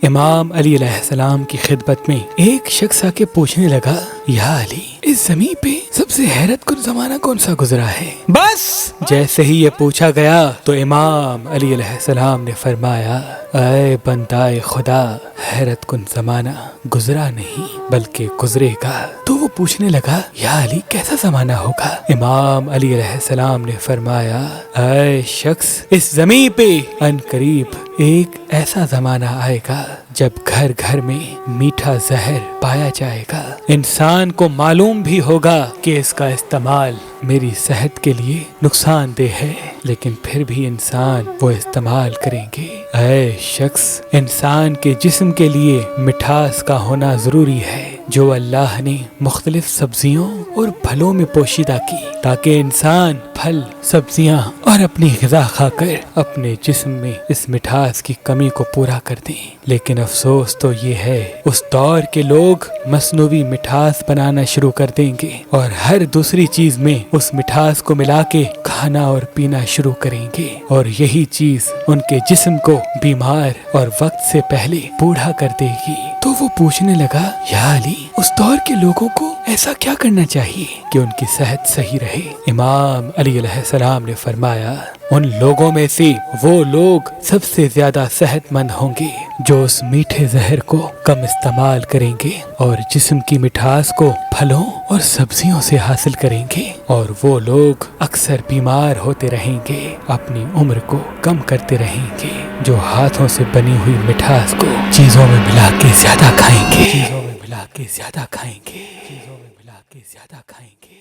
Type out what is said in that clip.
امام علی علیہ السلام کی خدمت میں ایک شخص آ کے پوچھنے لگا، یا علی، اس زمین پہ سب سے حیرت کن زمانہ کون سا گزرا ہے؟ بس جیسے ہی یہ پوچھا گیا تو امام علی علیہ السلام نے فرمایا، اے بندائے خدا، حیرت کن زمانہ گزرا نہیں بلکہ گزرے گا۔ تو وہ پوچھنے لگا، یا علی، کیسا زمانہ ہوگا؟ امام علی علیہ السلام نے فرمایا، اے شخص، اس زمین پہ ان قریب ایک ایسا زمانہ آئے گا جب گھر گھر میں میٹھا زہر پایا جائے گا۔ انسان کو معلوم بھی ہوگا کہ اس کا استعمال میری صحت کے لیے نقصان دہ ہے، لیکن پھر بھی انسان وہ استعمال کریں گے۔ اے شخص، انسان کے جسم کے لیے مٹھاس کا ہونا ضروری ہے، جو اللہ نے مختلف سبزیوں اور پھلوں میں پوشیدہ کی، تاکہ انسان پھل، سبزیاں اور اپنی غذا کھا کر اپنے جسم میں اس مٹھاس کی کمی کو پورا کر دیں۔ لیکن افسوس تو یہ ہے، اس دور کے لوگ مصنوعی مٹھاس بنانا شروع کر دیں گے اور ہر دوسری چیز میں اس مٹھاس کو ملا کے کھانا اور پینا شروع کریں گے، اور یہی چیز ان کے جسم کو بیمار اور وقت سے پہلے بوڑھا کر دے گی۔ تو وہ پوچھنے لگا، یا علی، اس دور کے لوگوں کو ایسا کیا کرنا چاہیے کہ ان کی صحت صحیح رہے؟ امام علی علیہ السلام نے فرمایا، ان لوگوں میں سے وہ لوگ سب سے زیادہ صحت مند ہوں گے جو اس میٹھے زہر کو کم استعمال کریں گے اور جسم کی مٹھاس کو پھلوں اور سبزیوں سے حاصل کریں گے، اور وہ لوگ اکثر بیمار ہوتے رہیں گے، اپنی عمر کو کم کرتے رہیں گے، جو ہاتھوں سے بنی ہوئی مٹھاس کو چیزوں میں ملا کے زیادہ کھائیں گے، چیزوں میں ملا کے زیادہ کھائیں گے، چیزوں میں ملا کے زیادہ کھائیں گے۔